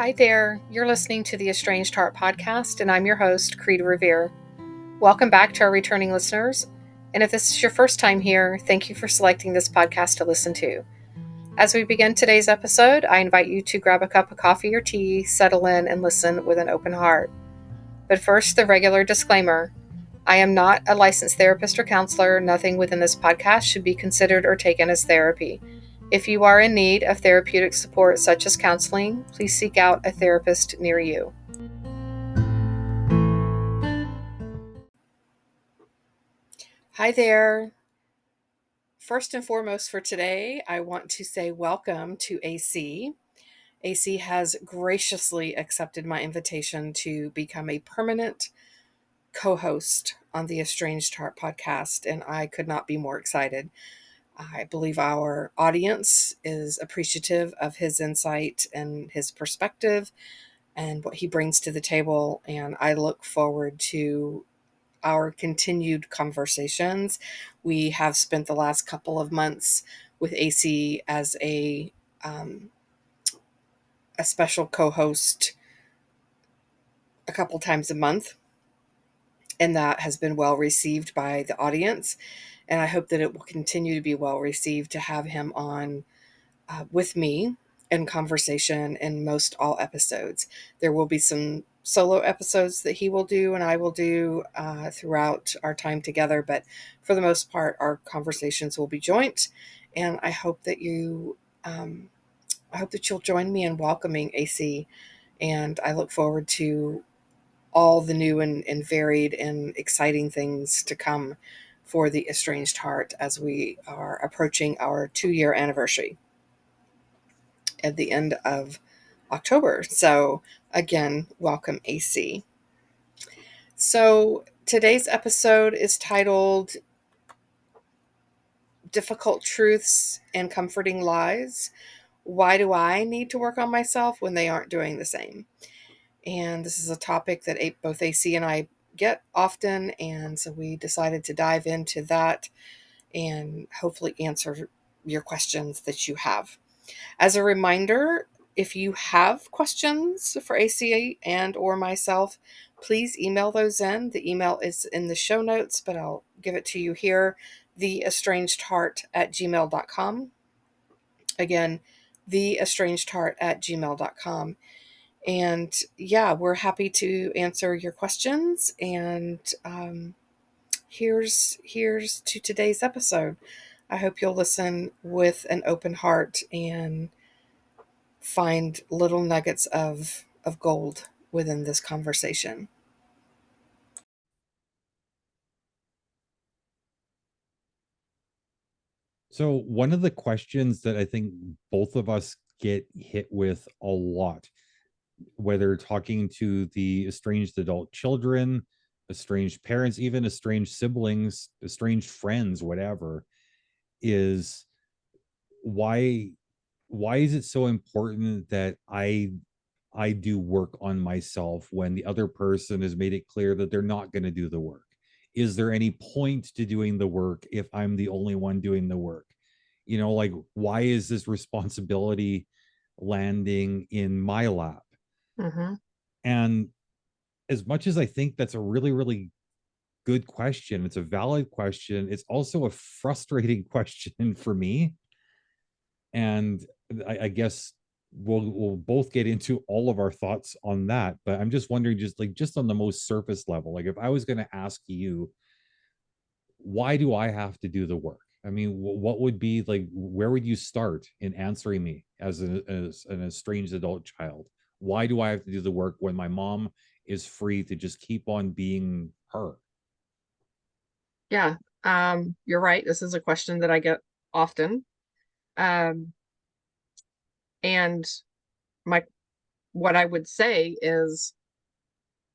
Hi there, you're listening to the Estranged Heart podcast, and I'm your host, Kreed Revere. Welcome back to our returning listeners, and if this is your first time here, thank you for selecting this podcast to listen to. As we begin today's episode, I invite you to grab a cup of coffee or tea, settle in, and listen with an open heart. But first, the regular disclaimer. I am not a licensed therapist or counselor. Nothing within this podcast should be considered or taken as therapy. If you are in need of therapeutic support such as counseling, please seek out a therapist near you. Hi there. First and foremost for today, I want to say welcome to AC. AC has graciously accepted my invitation to become a permanent co-host on the Estranged Heart podcast, and I could not be more excited. I believe our audience is appreciative of his insight and his perspective and what he brings to the table, and I look forward to our continued conversations. We have spent the last couple of months with AC as a special co-host a couple times a month, and that has been well received by the audience. And I hope that it will continue to be well received to have him on with me in conversation in most all episodes. There will be some solo episodes that he will do and I will do throughout our time together, but for the most part, our conversations will be joint. And I hope that you'll join me in welcoming AC. And I look forward to all the new and varied and exciting things to come for the Estranged Heart as we are approaching our 2-year anniversary at the end of October. So again, welcome AC. So today's episode is titled Difficult Truths and Comforting Lies. Why do I need to work on myself when they aren't doing the same? And this is a topic that both AC and I get often, and so we decided to dive into that and hopefully answer your questions that you have. As a reminder, if you have questions for AC and or myself, please email those in. The email is in the show notes, but I'll give it to you here, theestrangedheart@gmail.com. Again, theestrangedheart@gmail.com. And yeah, we're happy to answer your questions. And here's to today's episode. I hope you'll listen with an open heart and find little nuggets of gold within this conversation. So one of the questions that I think both of us get hit with a lot, whether talking to the estranged adult children, estranged parents, even estranged siblings, estranged friends, whatever, is why is it so important that I do work on myself when the other person has made it clear that they're not going to do the work? Is there any point to doing the work if I'm the only one doing the work? You know, like, why is this responsibility landing in my lap? Mm-hmm. And as much as I think that's a really, really good question, it's a valid question, it's also a frustrating question for me. And I guess we'll both get into all of our thoughts on that. But I'm just wondering, just on the most surface level, like if I was going to ask you, why do I have to do the work? I mean, what would be like, where would you start in answering me as an estranged adult child? Why do I have to do the work when my mom is free to just keep on being her? Yeah, you're right. This is a question that I get often. Um, and my what I would say is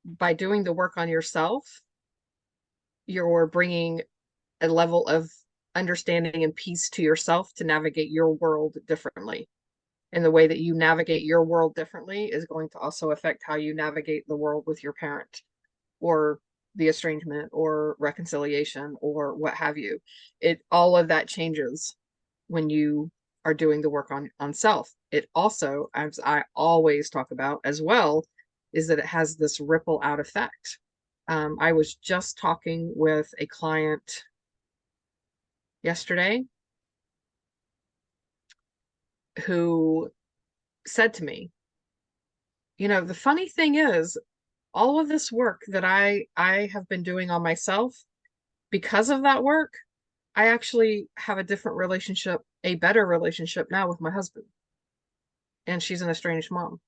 by doing the work on yourself, you're bringing a level of understanding and peace to yourself to navigate your world differently. And the way that you navigate your world differently is going to also affect how you navigate the world with your parent or the estrangement or reconciliation or what have you. All of that changes when you are doing the work on self. It also, as I always talk about as well, is that it has this ripple out effect. I was just talking with a client yesterday who said to me, the funny thing is, all of this work that I have been doing on myself, because of that work, I actually have a different relationship, a better relationship now with my husband. And she's an estranged mom.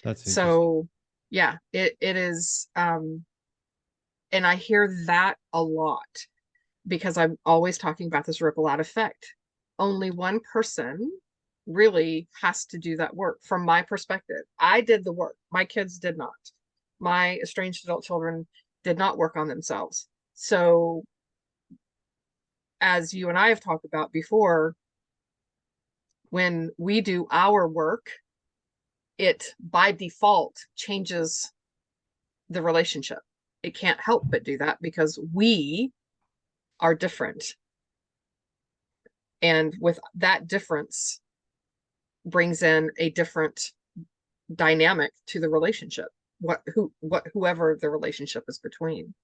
That's interesting. So yeah, it is and I hear that a lot because I'm always talking about this ripple out effect. Only one person really has to do that work from my perspective. I did the work. My kids did not. My estranged adult children did not work on themselves. So, as you and I have talked about before, when we do our work, it by default changes the relationship. It can't help but do that because we are different. And with that difference brings in a different dynamic to the relationship. Whoever the relationship is between.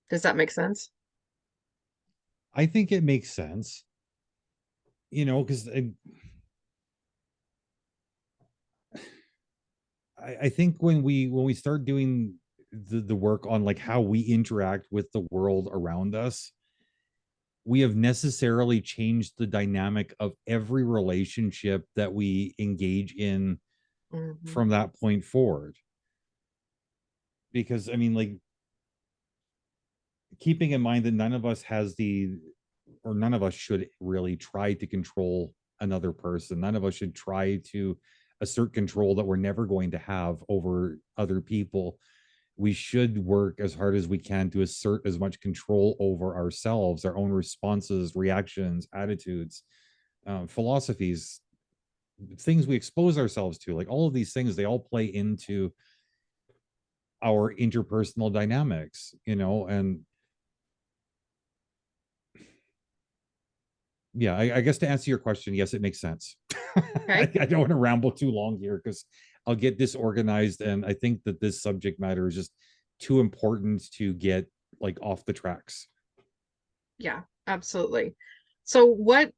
Does that make sense? I think it makes sense, because I think when we start doing the work on like how we interact with the world around us, we have necessarily changed the dynamic of every relationship that we engage in Mm-hmm. from that point forward. Because I mean, like, keeping in mind that none of us should really try to control another person. None of us should try to assert control that we're never going to have over other people. We should work as hard as we can to assert as much control over ourselves, our own responses, reactions, attitudes, philosophies, things we expose ourselves to. Like all of these things, they all play into our interpersonal dynamics, and yeah, I guess to answer your question, yes, it makes sense. I Okay. don't want to ramble too long here because I'll get disorganized, and I think that this subject matter is just too important to get like off the tracks. Yeah, absolutely. So what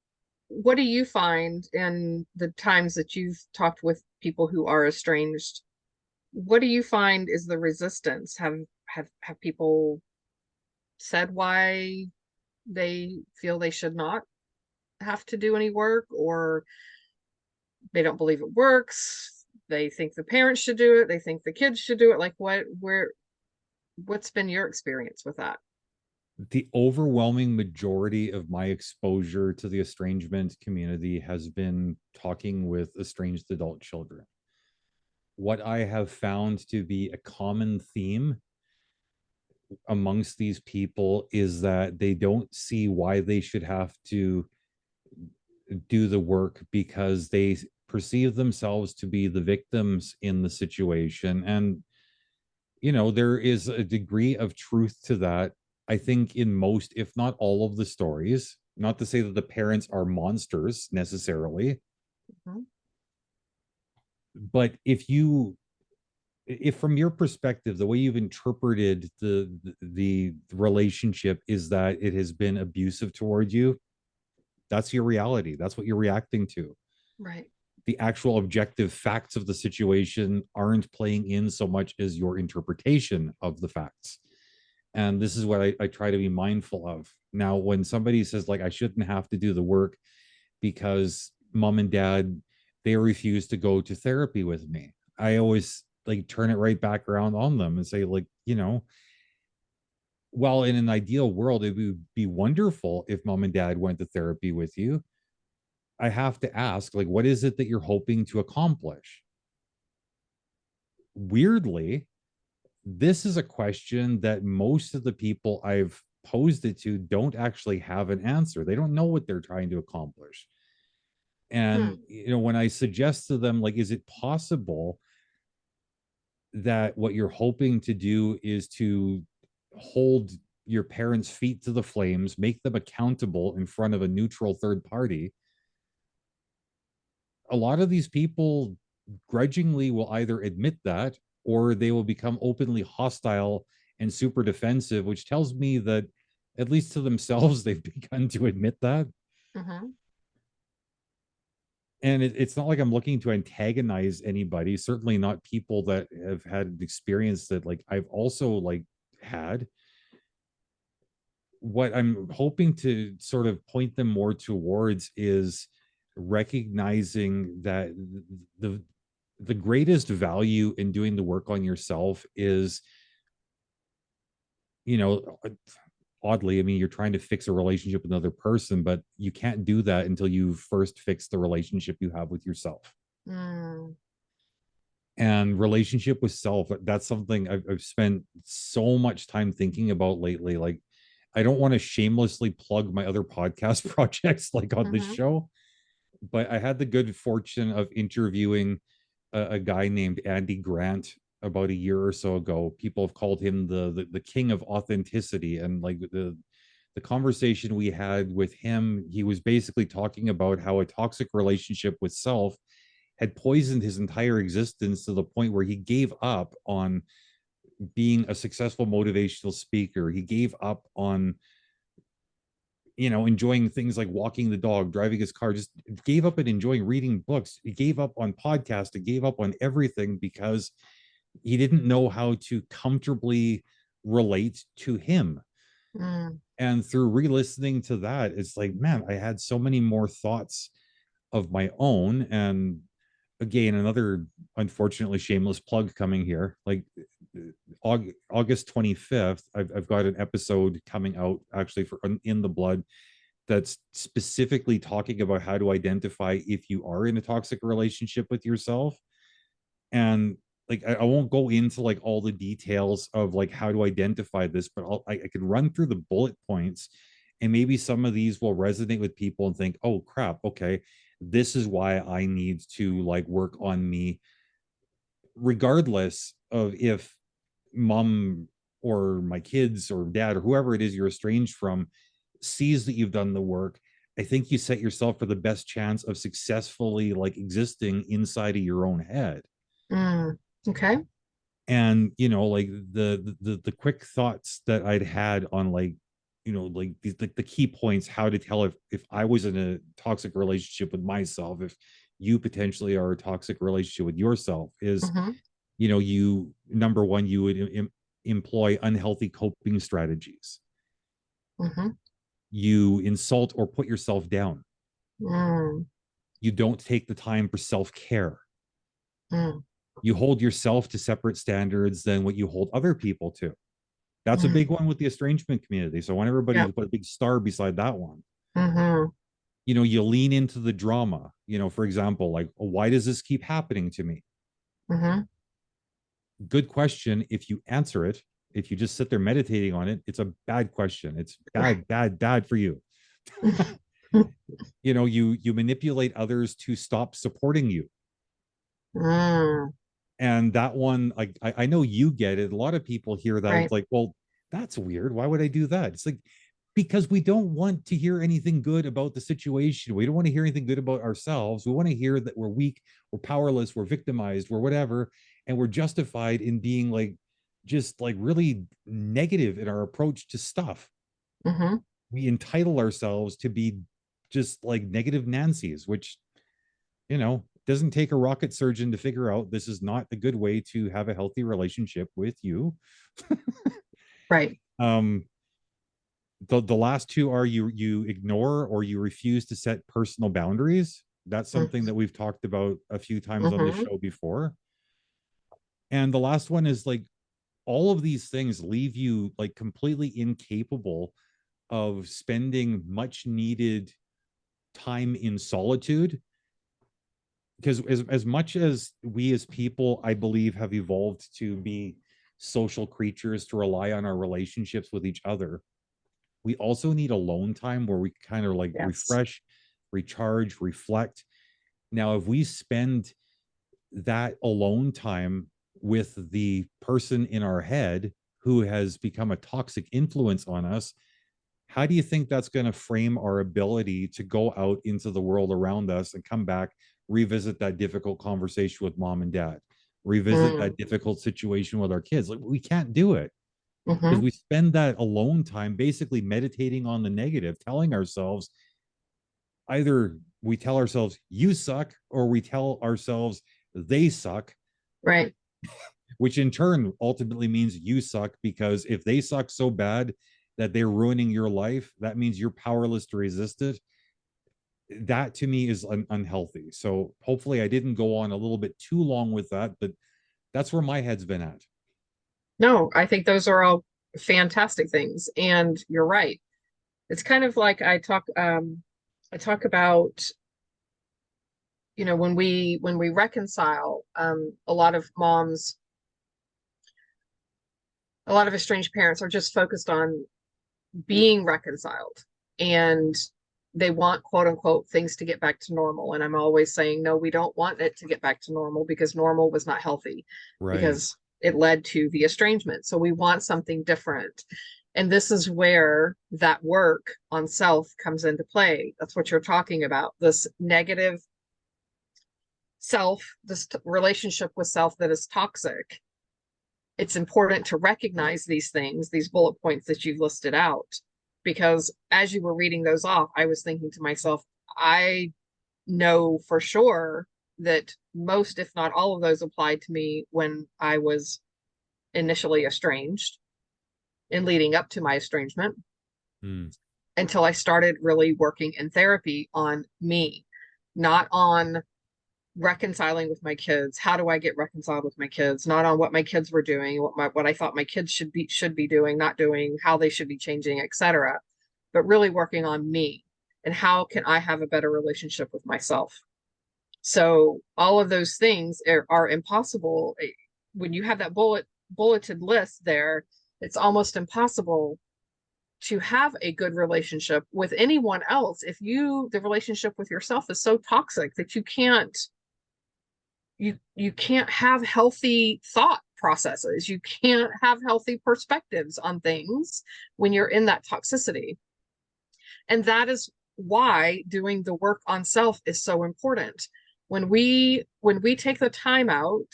do you find in the times that you've talked with people who are estranged? What do you find is the resistance? Have people said why they feel they should not have to do any work, or they don't believe it works? They think the parents should do it. They think the kids should do it. Like what's been your experience with that? The overwhelming majority of my exposure to the estrangement community has been talking with estranged adult children. What I have found to be a common theme amongst these people is that they don't see why they should have to do the work because they perceive themselves to be the victims in the situation. And, there is a degree of truth to that. I think in most, if not all of the stories, not to say that the parents are monsters necessarily, Mhm. but if from your perspective the way you've interpreted the relationship is that it has been abusive toward you, that's your reality, that's what you're reacting to. Right. The actual objective facts of the situation aren't playing in so much as your interpretation of the facts. And this is what I try to be mindful of. Now, when somebody says, like, I shouldn't have to do the work because mom and dad, they refuse to go to therapy with me, I always like turn it right back around on them and say, like, while in an ideal world, it would be wonderful if mom and dad went to therapy with you, I have to ask, like, what is it that you're hoping to accomplish? Weirdly, this is a question that most of the people I've posed it to don't actually have an answer. They don't know what they're trying to accomplish. Hmm. And, when I suggest to them, like, is it possible that what you're hoping to do is to hold your parents' feet to the flames, make them accountable in front of a neutral third party, a lot of these people grudgingly will either admit that or they will become openly hostile and super defensive, which tells me that at least to themselves they've begun to admit that. Mm-hmm. And it's not like I'm looking to antagonize anybody, certainly not people that have had an experience that like I've also like had. What I'm hoping to sort of point them more towards is recognizing that the the greatest value in doing the work on yourself is, you know, oddly, I mean, you're trying to fix a relationship with another person, but you can't do that until you first fix the relationship you have with yourself. Mm. And relationship with self, that's something I've spent so much time thinking about lately. Like, I don't want to shamelessly plug my other podcast projects like on this Mm-hmm. show, but I had the good fortune of interviewing a guy named Andy Grant about a year or so ago. People have called him the king of authenticity, and like the conversation we had with him, he was basically talking about how a toxic relationship with self had poisoned his entire existence to the point where he gave up on being a successful motivational speaker. He gave up on, you know, enjoying things like walking the dog, driving his car, just gave up on enjoying reading books. He gave up on podcasting, gave up on everything because he didn't know how to comfortably relate to him. Mm. And through re-listening to that, it's like, man, I had so many more thoughts of my own. And again, another unfortunately shameless plug coming here. Like August 25th, I've got an episode coming out actually for In the Blood that's specifically talking about how to identify if you are in a toxic relationship with yourself. And like I won't go into like all the details of like how to identify this, but I can run through the bullet points, and maybe some of these will resonate with people and think, oh crap, okay, this is why I need to like work on me, regardless of if mom or my kids or dad or whoever it is you're estranged from sees that you've done the work. I think you set yourself for the best chance of successfully like existing inside of your own head. Mm. Okay. And you know, like the quick thoughts that I'd had on like, you know, like these the key points, how to tell if I was in a toxic relationship with myself, if you potentially are a toxic relationship with yourself, is, Mm-hmm. you know, you number one, you would employ unhealthy coping strategies. Mm-hmm. You insult or put yourself down. Mm. You don't take the time for self-care. Mm. You hold yourself to separate standards than what you hold other people to. That's a Mm. big one with the estrangement community. So I want everybody Yeah. to put a big star beside that one. Mm-hmm. You know, you lean into the drama. You know, for example, like, oh, why does this keep happening to me? Mm-hmm. Good question. If you answer it, if you just sit there meditating on it, it's a bad question. It's Right. bad, bad, bad for you. You know, you manipulate others to stop supporting you. Mm. And that one, like I know you get it. A lot of people hear that. It's Right. like, well, that's weird. Why would I do that? It's like, because we don't want to hear anything good about the situation. We don't want to hear anything good about ourselves. We want to hear that we're weak, we're powerless, we're victimized, we're whatever, and we're justified in being like just like really negative in our approach to stuff. Mm-hmm. We entitle ourselves to be just like negative Nancy's, which, you know, doesn't take a rocket surgeon to figure out this is not a good way to have a healthy relationship with you. Right. um the last two are you ignore or you refuse to set personal boundaries. That's something that we've talked about a few times on this Mm-hmm. show before. And the last one is like, all of these things leave you like completely incapable of spending much needed time in solitude, because as much as we as people, I believe, have evolved to be social creatures to rely on our relationships with each other, we also need alone time where we kind of like Yes. refresh, recharge, reflect. Now if we spend that alone time with the person in our head who has become a toxic influence on us, how do you think that's going to frame our ability to go out into the world around us and come back revisit that difficult conversation with mom and dad, revisit Mm, that difficult situation with our kids. Like, we can't do it because hmm. we spend that alone time basically meditating on the negative, telling ourselves, either we tell ourselves you suck or we tell ourselves they suck, Right. which in turn ultimately means you suck, because if they suck so bad that they're ruining your life, that means you're powerless to resist it. That to me is unhealthy. So hopefully I didn't go on a little bit too long with that, but that's where my head's been at. No, I think those are all fantastic things. And you're right. It's kind of like I talk about, when we reconcile, a lot of estranged parents are just focused on being reconciled, and they want, quote unquote, things to get back to normal. And I'm always saying, no, we don't want it to get back to normal, because normal was not healthy, Right. because it led to the estrangement. So we want something different. And this is where that work on self comes into play. That's what you're talking about. This negative self, this relationship with self that is toxic. It's important to recognize these things, these bullet points that you've listed out, because as you were reading those off, I was thinking to myself, I know for sure that most, if not all of those applied to me when I was initially estranged and leading up to my estrangement, Hmm. until I started really working in therapy on me, not on reconciling with my kids. How do I get reconciled with my kids? Not on what my kids were doing, what I thought my kids should be doing, not doing, how they should be changing, etc. But really working on me and how can I have a better relationship with myself. So all of those things are impossible when you have that bulleted list there. It's almost impossible to have a good relationship with anyone else if the relationship with yourself is so toxic that you can't have healthy thought processes. You can't have healthy perspectives on things when you're in that toxicity. And that is why doing the work on self is so important. When we take the time out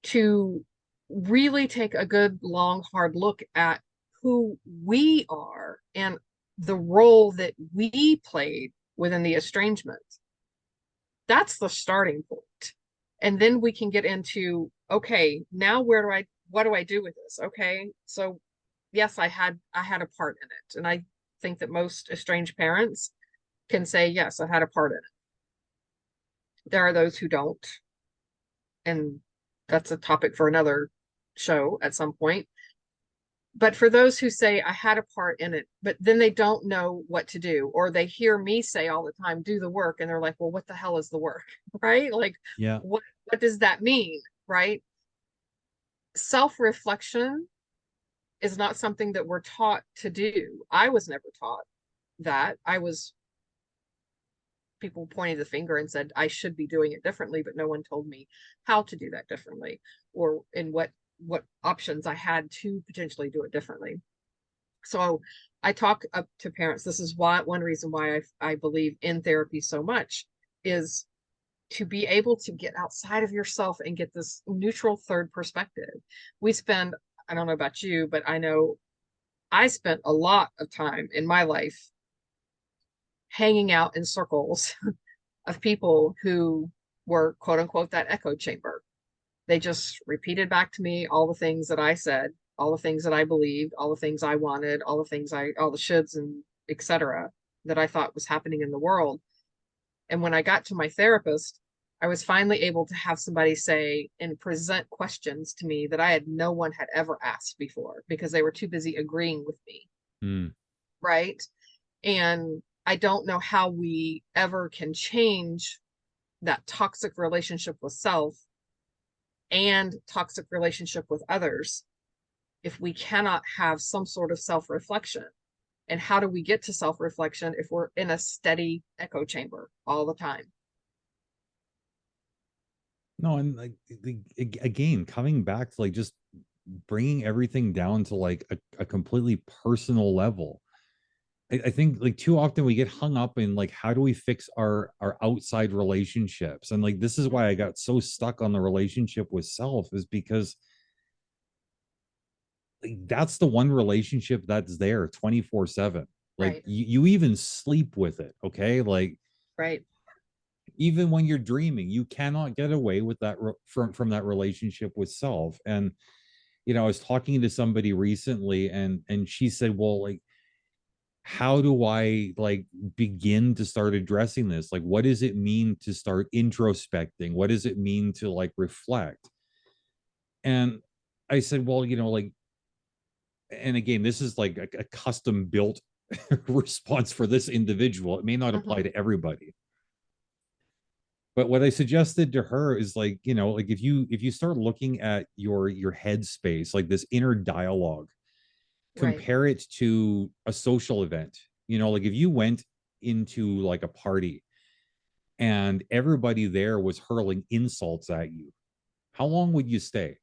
to really take a good long hard look at who we are and the role that we played within the estrangement, that's the starting point. And then we can get into, okay, now what do I do with this? Okay, so yes, I had a part in it. And I think that most estranged parents can say, yes, I had a part in it. There are those who don't, and that's a topic for another show at some point. But for those who say, I had a part in it, but then they don't know what to do, or they hear me say all the time, do the work, and they're like, well, what the hell is the work? Right? Like, Yeah. what does that mean? Right? Self-reflection is not something that we're taught to do. I was never taught that. People pointed the finger and said I should be doing it differently, but no one told me how to do that differently, or in what options I had to potentially do it differently. So I talk up to parents. This is one reason why I believe in therapy so much, is to be able to get outside of yourself and get this neutral third perspective. We spend, I don't know about you, but I know I spent a lot of time in my life hanging out in circles of people who were, quote unquote, that echo chamber. They just repeated back to me all the things that I said, all the things that I believed, all the things I wanted, all the shoulds and etc. that I thought was happening in the world. And when I got to my therapist, I was finally able to have somebody say and present questions to me that no one had ever asked before, because they were too busy agreeing with me. Hmm. Right. And I don't know how we ever can change that toxic relationship with self and toxic relationship with others if we cannot have some sort of self-reflection. And how do we get to self-reflection if we're in a steady echo chamber all the time? No, and like again, coming back to like just bringing everything down to like a completely personal level. I think like too often we get hung up in like how do we fix our outside relationships, and like this is Mhm. why I got so stuck on the relationship with self, is because like, that's the one relationship that's there 24/7. Like Right. you even sleep with it, okay? Like Right. even when you're dreaming, you cannot get away with that from that relationship with self. And I was talking to somebody recently, and she said, well, like, how do I like begin to start addressing this? Like, what does it mean to start introspecting? What does it mean to like reflect? And I said, well, like, and again, this is like a custom built response for this individual. It may not Mhm. apply to everybody. But what I suggested to her is like, like if you start looking at your headspace, like this inner dialogue, Right. compare it to a social event. Like if you went into like a party and everybody there was hurling insults at you, how long would you stay?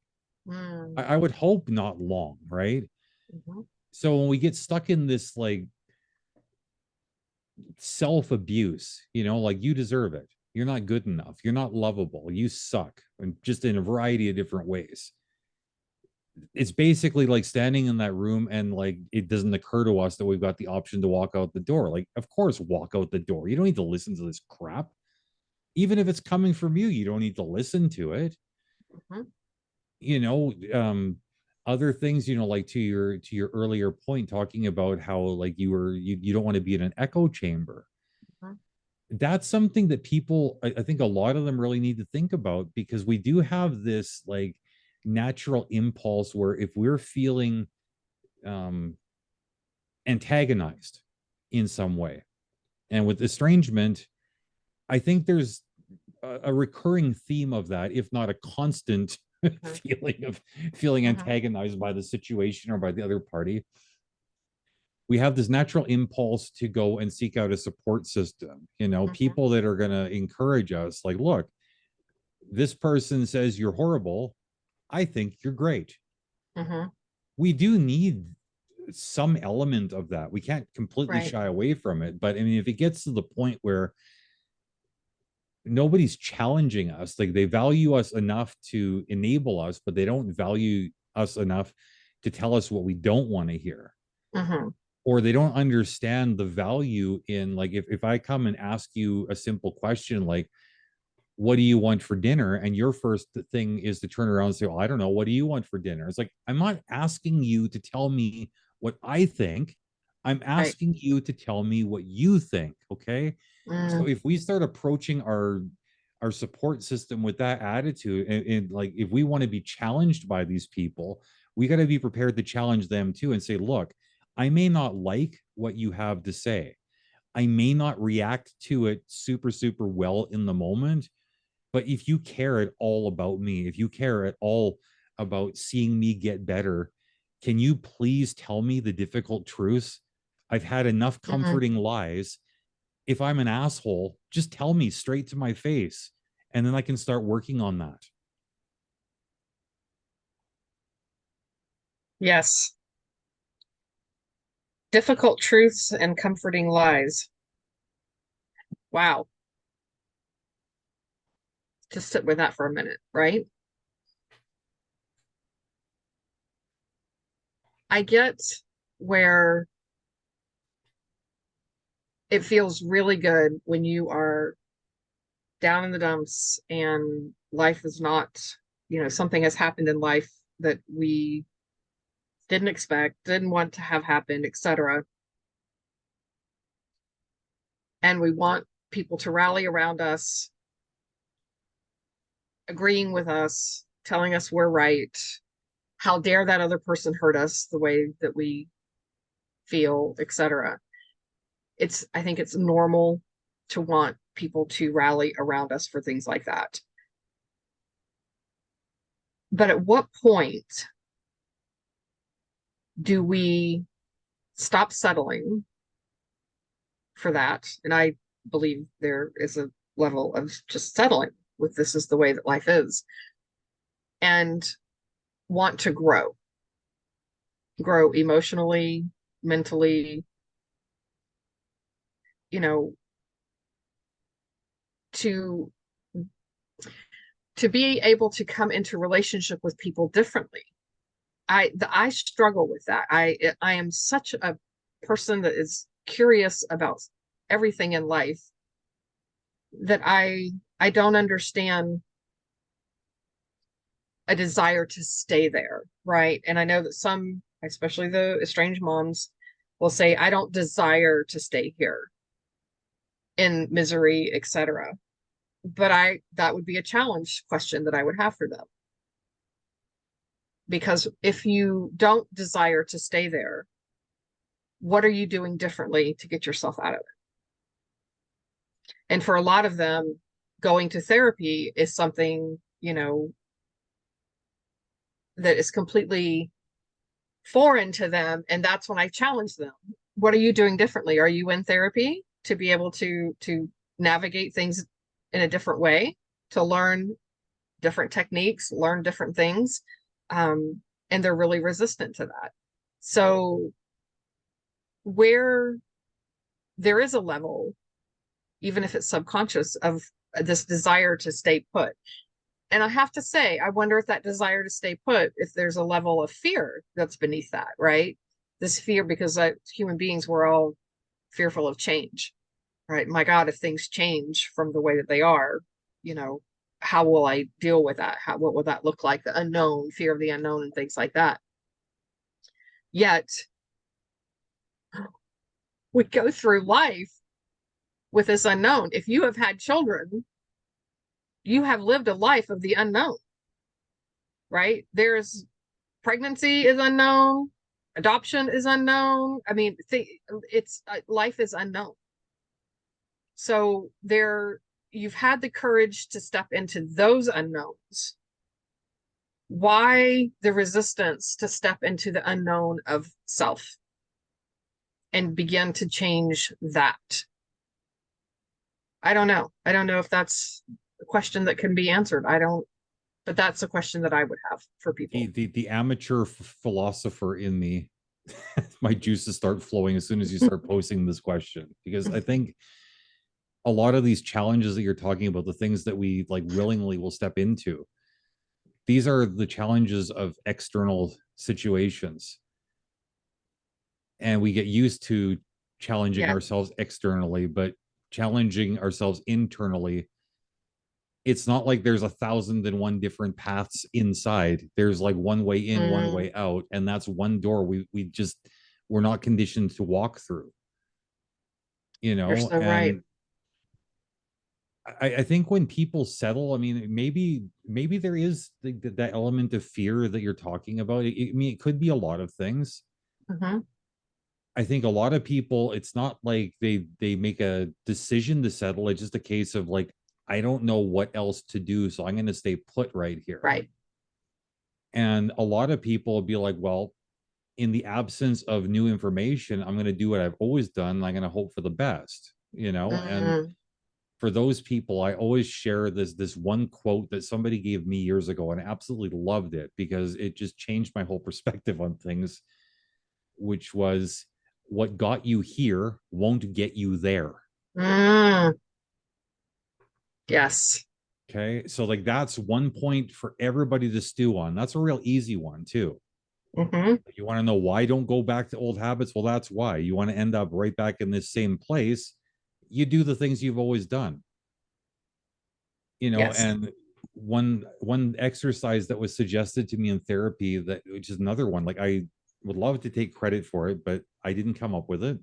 I, Mm. I would hope not long, right? Mhm. So when we get stuck in this like self abuse, like you deserve it. You're not good enough. You're not lovable. You suck. And just in a variety of different ways. It's basically like standing in that room and like it doesn't occur to us that we've got the option to walk out the door. Like, of course, walk out the door. You don't need to listen to this crap. Even if it's coming from you, you don't need to listen to it. Mhm. you know um Other things, like to your earlier point, talking about how like you don't want to be in an echo chamber. Mhm. That's something that people, I think a lot of them really need to think about, because we do have this like natural impulse where if we're feeling um antagonized in some way, and with estrangement, I think there's a recurring theme of that, if not a constant Mhm. feeling Mhm. antagonized by the situation or by the other party. We have this natural impulse to go and seek out a support system, Mhm. people that are going to encourage us, like, look, this person says you're horrible, I think you're great. Mhm. We do need some element of that. We can't completely Right. shy away from it, but I mean, if it gets to the point where nobody's challenging us, like they value us enough to enable us, but they don't value us enough to tell us what we don't want to hear, Mhm. or they don't understand the value in, like, if I come and ask you a simple question like, what do you want for dinner? And your first thing is to turn around and say, well, I don't know. What do you want for dinner? It's like, I'm not asking you to tell me what I think. I'm Right. asking you to tell me what you think. Okay. So Mm. if we start approaching our support system with that attitude, and like if we want to be challenged by these people, we got to be prepared to challenge them too and say, look, I may not like what you have to say. I may not react to it super, super well in the moment, but if you care at all about me, if you care at all about seeing me get better, can you please tell me the difficult truths? I've had enough Mhm. comforting lies. If I'm an asshole, just tell me straight to my face, and then I can start working on that. Yes. Difficult truths and comforting lies. Wow. Just sit with that for a minute, right? I get where it feels really good when you are down in the dumps and life is not, something has happened in life that we didn't expect, didn't want to have happen, etc. And we want people to rally around us, agreeing with us, telling us we're right. How dare that other person hurt us the way that we feel, etc. I think it's normal to want people to rally around us for things like that. But at what point do we stop settling for that? And I believe there is a level of just settling with this is the way that life is, and want to grow emotionally, mentally, you know, to be able to come into relationship with people differently. I struggle with that. I am such a person that is curious about everything in life that I don't understand a desire to stay there, right? And I know that some, especially the estranged moms, will say, I don't desire to stay here in misery, etc. But that would be a challenge question that I would have for them. Because if you don't desire to stay there, what are you doing differently to get yourself out of it? And for a lot of them, going to therapy is something, that is completely foreign to them. And that's when I challenge them. What are you doing differently? Are you in therapy to be able to navigate things in a different way, to learn different techniques, learn different things? And they're really resistant to that. So where there is a level, even if it's subconscious, of this desire to stay put. And I have to say, I wonder if that desire to stay put, if there's a level of fear that's beneath that, right? This fear, because human beings, we're all fearful of change, right? My God, if things change from the way that they are, how will I deal with that? What will that look like? The unknown, fear of the unknown, and things like that. Yet we go through life with this unknown. If you have had children, you have lived a life of the unknown, right? There's pregnancy is unknown, adoption is unknown. I mean, it's life is unknown. So you've had the courage to step into those unknowns. Why the resistance to step into the unknown of self and begin to change that? I don't know. I don't know if that's a question that can be answered. But that's a question that I would have for people. The amateur philosopher in me, my juices start flowing as soon as you start posing this question, because I think a lot of these challenges that you're talking about, the things that we like willingly will step into, these are the challenges of external situations. And we get used to challenging Yeah. ourselves externally, but challenging ourselves internally, it's not like there's 1,001 different paths inside. There's like one way in, one way out, and that's one door we're not conditioned to walk through. You're so right. And I think when people settle, I mean, maybe there is that element of fear that you're talking about. I mean, it could be a lot of things. Mm-hmm. I think a lot of people, it's not like they make a decision to settle. It's just a case of like, I don't know what else to do, so I'm going to stay put right here. Right. And a lot of people will be like, well, in the absence of new information, I'm going to do what I've always done. I'm going to hope for the best, And for those people, I always share this one quote that somebody gave me years ago, and I absolutely loved it because it just changed my whole perspective on things, which was, what got you here won't get you there. Yes. Okay. So like that's one point for everybody to stew on. That's a real easy one too. Mm-hmm. You want to know why don't go back to old habits? Well, that's why. You want to end up right back in this same place. You do the things you've always done. Yes. And one exercise that was suggested to me in therapy, that which is another one, like I would love to take credit for it, but I didn't come up with it.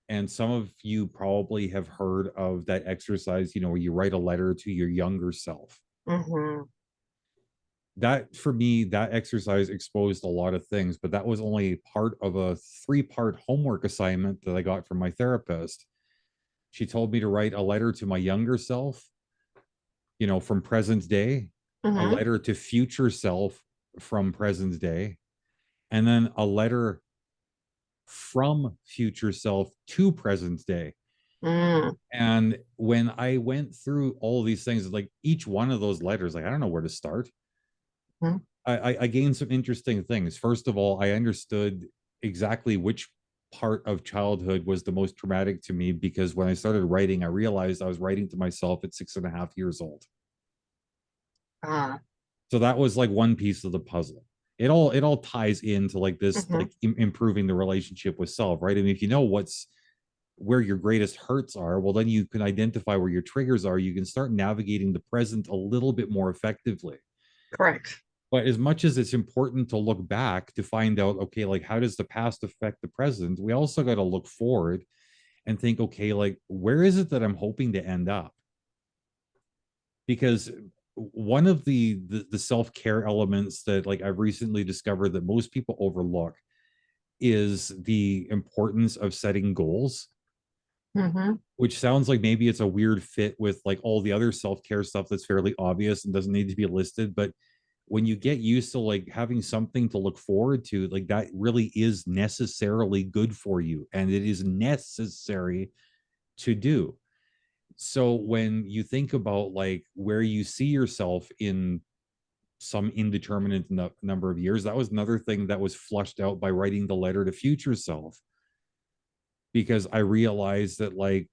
And some of you probably have heard of that exercise, where you write a letter to your younger self. Mm-hmm. That, for me, that exercise exposed a lot of things, but that was only part of a 3-part homework assignment that I got from my therapist. She told me to write a letter to my younger self, from present day, a Mm-hmm. letter to future self from present day, and then a letter from future self to present day. Mm. And when I went through all of these things, like each one of those letters, like I don't know where to start. Mm. I gained some interesting things. First of all, I understood exactly which part of childhood was the most traumatic to me, because when I started writing, I realized I was writing to myself at 6.5 years old. Ah. So that was like one piece of the puzzle. It all ties into like this, Mm-hmm. like improving the relationship with self, right? I mean, if you know where your greatest hurts are, well, then you can identify where your triggers are. You can start navigating the present a little bit more effectively. Correct. But as much as it's important to look back to find out, okay, like how does the past affect the present, we also got to look forward and think, okay, like where is it that I'm hoping to end up? Because one of the self-care elements that like I've recently discovered that most people overlook is the importance of setting goals, Mm-hmm. which sounds like maybe it's a weird fit with like all the other self-care stuff that's fairly obvious and doesn't need to be listed. But when you get used to like having something to look forward to, like that really is necessarily good for you, and it is necessary to do. So when you think about like where you see yourself in some indeterminate number of years, that was another thing that was flushed out by writing the letter to future self, because I realized that like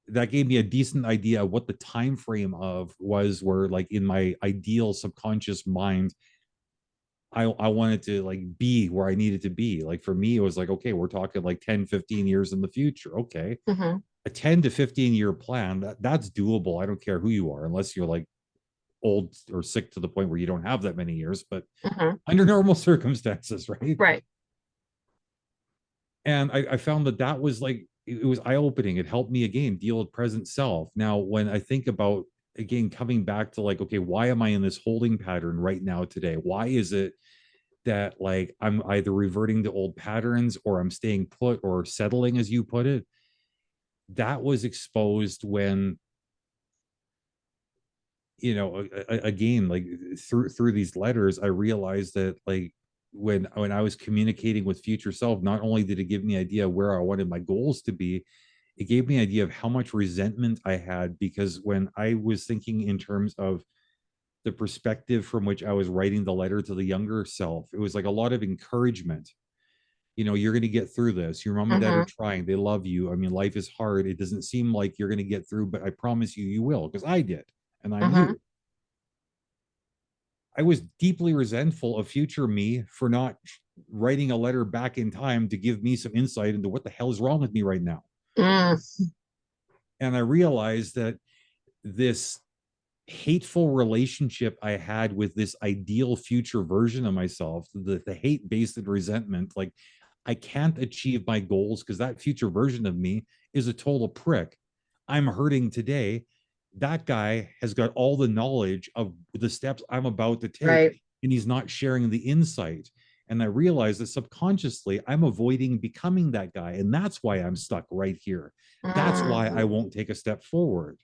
that gave me a decent idea of what the time frame of was, where like in my ideal subconscious mind I wanted to like be where I needed to be. Like for me, it was like, okay, we're talking like 10-15 years in the future. Okay. Mm-hmm. A 10 to 15 year plan, that's doable. I don't care who you are, unless you're like old or sick to the point where you don't have that many years, but Mm-hmm. under normal circumstances, right? Right. And I found that that was like, it was eye opening. It helped me again deal with present self. Now, when I think about again coming back to like, okay, why am I in this holding pattern right now today? Why is it that like I'm either reverting to old patterns or I'm staying put or settling, as you put it? That was exposed when, again, like through these letters, I realized that like when I was communicating with future self, not only did it give me an idea where I wanted my goals to be, it gave me an idea of how much resentment I had, because when I was thinking in terms of the perspective from which I was writing the letter to the younger self, it was like a lot of encouragement. You're going to get through this. Your mom and dad are Mm-hmm. trying. They love you. I mean, life is hard. It doesn't seem like you're going to get through, but I promise you, you will, because I did. And I'm Mm-hmm. you. I was deeply resentful of future me for not writing a letter back in time to give me some insight into what the hell is wrong with me right now. Mm. And I realized that this hateful relationship I had with this ideal future version of myself, the hate based in resentment, like I can't achieve my goals because that future version of me is a total prick. I'm hurting today. That guy has got all the knowledge of the steps I'm about to take, Right. and he's not sharing the insight. And I realize that subconsciously I'm avoiding becoming that guy. And that's why I'm stuck right here. That's why I Mm. won't take a step forward.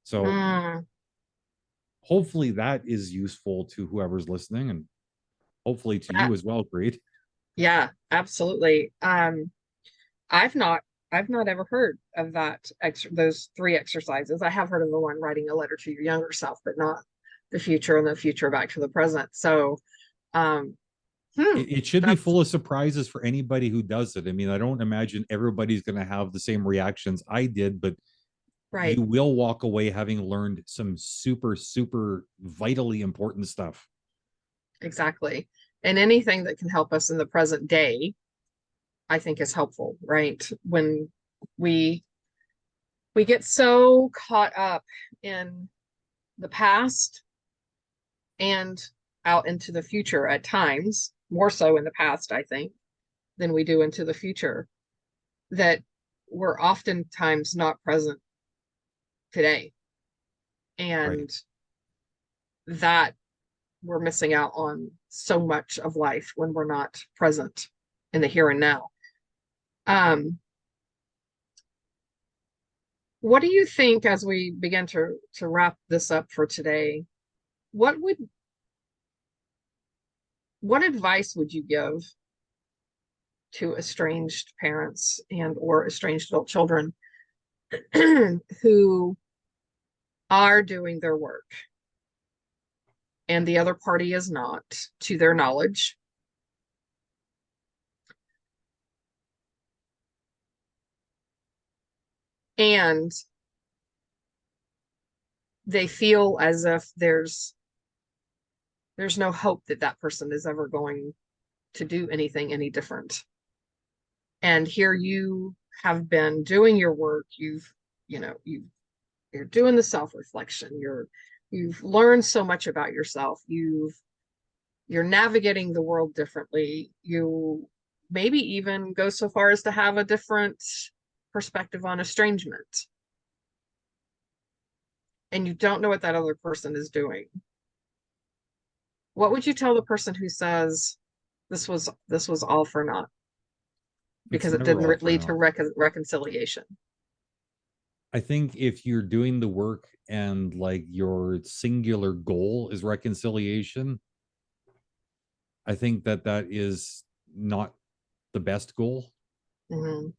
So Mm. hopefully that is useful to whoever's listening, and hopefully to That, you as well, Creed. yeah, absolutely. I've not I've not ever heard of those three exercises. I have heard of the one writing a letter to your younger self, but not the future and the future back to the present. So, um, It should be that's full of surprises for anybody who does it. I mean, I don't imagine everybody's going to have the same reactions I did, but right. you will walk away having learned some super, super vitally important stuff. Exactly. And anything that can help us in the present day, I think is helpful, right? When we we get so caught up in the past and out into the future at times, more so in the past, I think, than we do into the future, that we're oftentimes not present today. Right. And that we're missing out on so much of life when we're not present in the here and now. Um, what do you think as we begin to wrap this up for today? What would what advice would you give to estranged parents and or estranged adult children who are doing their work and the other party is not, to their knowledge? and they feel as if there's no hope that that person is ever going to do anything any different. And here you have been doing your work. You know, you're doing the self-reflection. You've learned so much about yourself. You're navigating the world differently. You maybe even go so far as to have a different perspective on estrangement. And you don't know what that other person is doing. What would you tell the person who says this was all for naught It's because it never all didn't for lead to naught. reconciliation? I think if you're doing the work and like your singular goal is reconciliation, I think that that is not the best goal. Mm-hmm.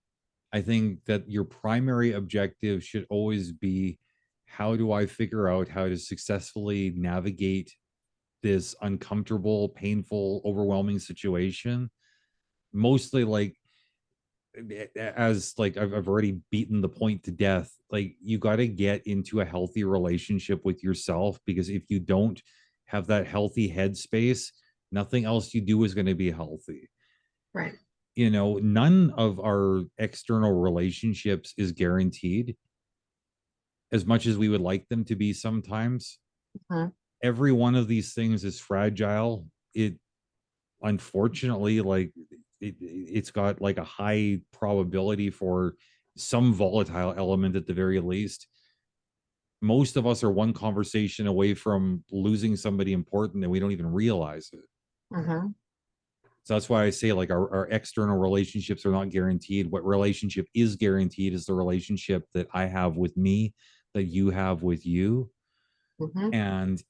I think that your primary objective should always be, how do I figure out how to successfully navigate this uncomfortable, painful, overwhelming situation? Mostly like, as like I've already beaten the point to death, like you got to get into a healthy relationship with yourself, because if you don't have that healthy headspace, nothing else you do is going to be healthy. Right. You know, none of our external relationships is guaranteed, as much as we would like them to be sometimes. Mm-hmm. Every one of these things is fragile. It unfortunately, like it's got like a high probability for some volatile element at the very least. Most of us are one conversation away from losing somebody important and we don't even realize it. Mm-hmm. So that's why I say like our external relationships are not guaranteed. What relationship is guaranteed is the relationship that I have with me, that you have with you. Mm-hmm. And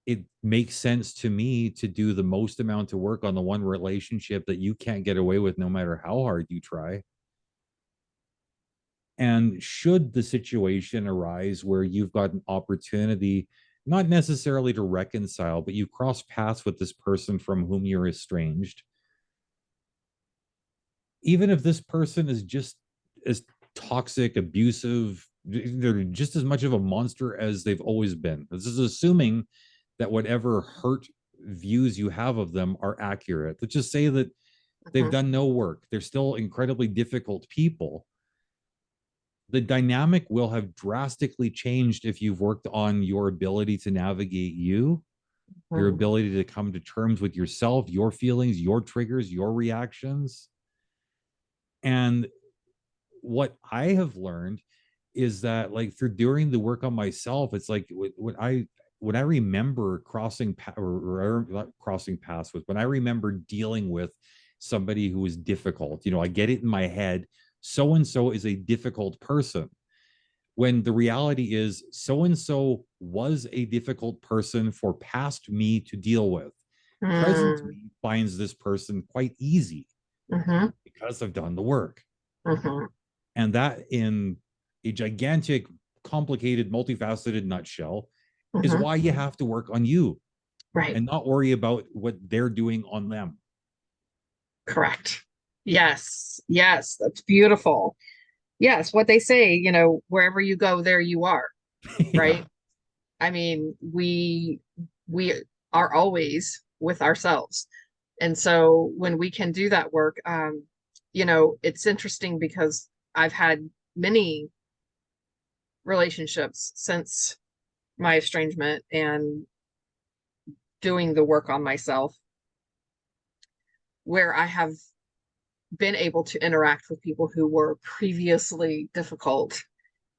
it makes sense to me to do the most amount of work on the one relationship that you can't get away with no matter how hard you try. And should the situation arise where you've got an opportunity, not necessarily to reconcile, but you cross paths with this person from whom you're estranged, even if this person is just as toxic, abusive, they're just as much of a monster as they've always been. This is assuming that whatever hurt views you have of them are accurate. Let's just say that they've Mm-hmm. done no work. They're still incredibly difficult people. The dynamic will have drastically changed if you've worked on your ability to navigate you, your Mm-hmm. ability to come to terms with yourself, your feelings, your triggers, your reactions. And what I have learned is that like through doing the work on myself, it's like when I remember or not crossing paths with, when I remember dealing with somebody who is difficult, you know, I get it in my head, so and so is a difficult person, when the reality is so and so was a difficult person for past me to deal with. Present Mm-hmm. me finds this person quite easy Mm-hmm. because I've done the work. Mm-hmm. And that, in a gigantic, complicated, multifaceted nutshell, is Mm-hmm. why you have to work on you Right. and not worry about what they're doing on them. Correct. Yes. Yes. That's beautiful. Yes. What they say, wherever you go, there you are. Yeah. Right. I mean, we are always with ourselves. And so when we can do that work, it's interesting because I've had many relationships since my estrangement and doing the work on myself where I have been able to interact with people who were previously difficult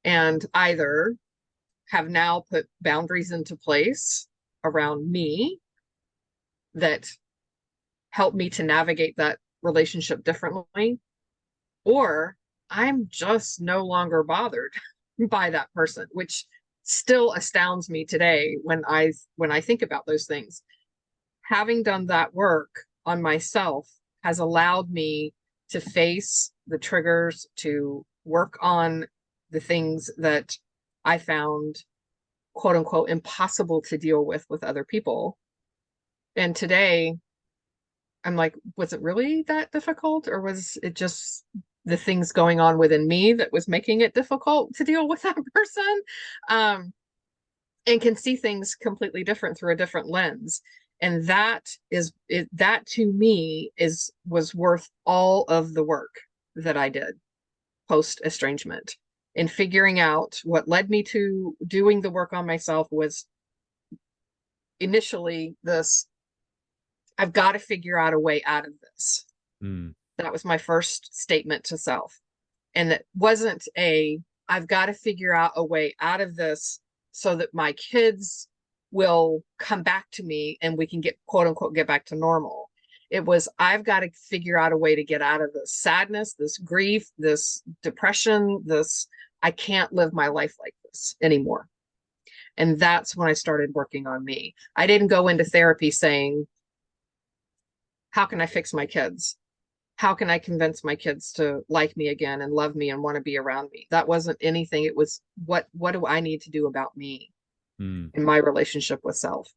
and either have now put boundaries into place around me that help me to navigate that relationship differently, or I'm just no longer bothered by that person, which still astounds me today when I think about those things. Having done that work on myself has allowed me to face the triggers, to work on the things that I found quote unquote impossible to deal with other people. And today I'm like, was it really that difficult, or was it just the things going on within me that was making it difficult to deal with that person. And can see things completely different through a different lens. And that to me was worth all of the work that I did post estrangement. And figuring out what led me to doing the work on myself was initially this: I've got to figure out a way out of this. That was my first statement to self. And it wasn't I've got to figure out a way out of this so that my kids will come back to me and we can get, quote unquote, get back to normal. It was, I've got to figure out a way to get out of this sadness, this grief, this depression, I can't live my life like this anymore. And that's when I started working on me. I didn't go into therapy saying, how can I fix my kids? How can I convince my kids to like me again and love me and want to be around me? That wasn't anything. It was, what do I need to do about me in my relationship with self?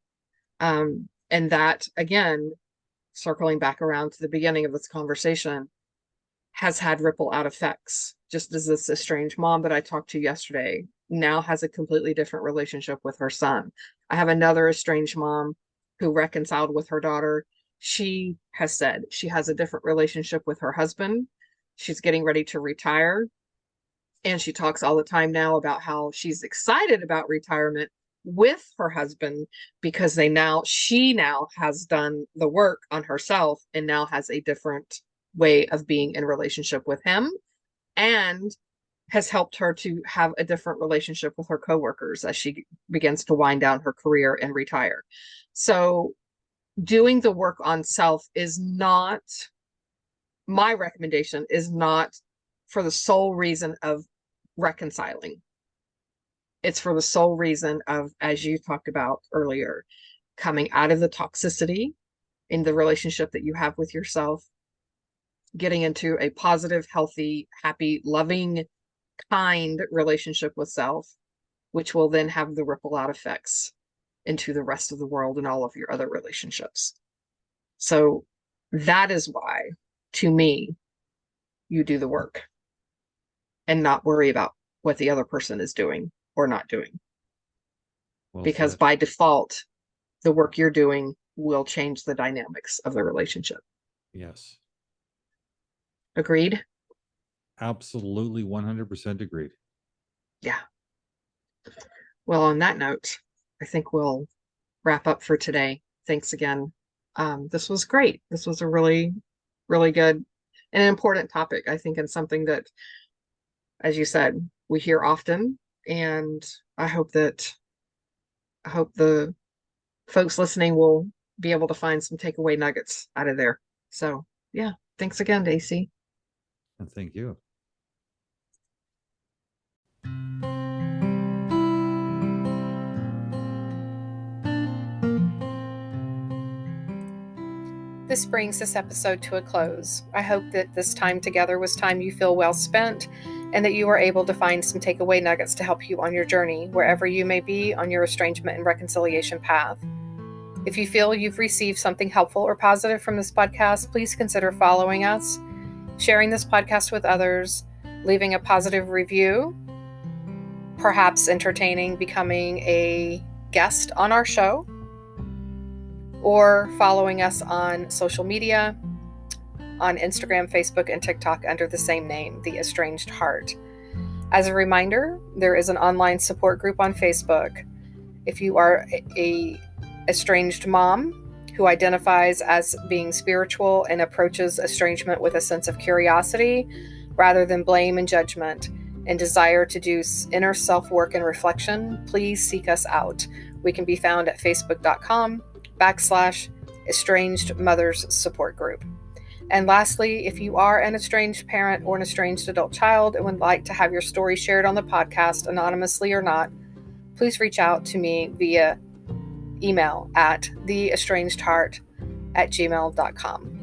And that, again, circling back around to the beginning of this conversation, has had ripple out effects. Just as this estranged mom that I talked to yesterday now has a completely different relationship with her son. I have another estranged mom who reconciled with her daughter. She has said she has a different relationship with her husband. She's getting ready to retire. And she talks all the time now about how she's excited about retirement with her husband because she now has done the work on herself and now has a different way of being in relationship with him, and has helped her to have a different relationship with her coworkers as she begins to wind down her career and retire. So doing the work on self is not, my recommendation is not for the sole reason of reconciling. It's for the sole reason of, as you talked about earlier, coming out of the toxicity in the relationship that you have with yourself, getting into a positive, healthy, happy, loving, kind relationship with self, which will then have the ripple out effects into the rest of the world and all of your other relationships. So that is why, to me, you do the work and not worry about what the other person is doing or not doing. Well, because by default, the work you're doing will change the dynamics of the relationship. Yes. Agreed? Absolutely 100% agreed. Yeah. Well, on that note, I think we'll wrap up for today. Thanks again. This was great. This was a really, really good and important topic, I think, and something that, as you said, we hear often. And I hope the folks listening will be able to find some takeaway nuggets out of there. So yeah, thanks again, AC. And thank you. This brings this episode to a close. I hope that this time together was time you feel well spent, and that you are able to find some takeaway nuggets to help you on your journey, wherever you may be on your estrangement and reconciliation path. If you feel you've received something helpful or positive from this podcast, please consider following us, sharing this podcast with others, leaving a positive review, perhaps entertaining becoming a guest on our show, or following us on social media, on Instagram, Facebook, and TikTok under the same name, The Estranged Heart. As a reminder, there is an online support group on Facebook. If you are a estranged mom who identifies as being spiritual and approaches estrangement with a sense of curiosity rather than blame and judgment, and desire to do inner self-work and reflection, please seek us out. We can be found at facebook.com/estranged mothers support group. And lastly, if you are an estranged parent or an estranged adult child and would like to have your story shared on the podcast, anonymously or not, please reach out to me via email at theestrangedheart@gmail.com.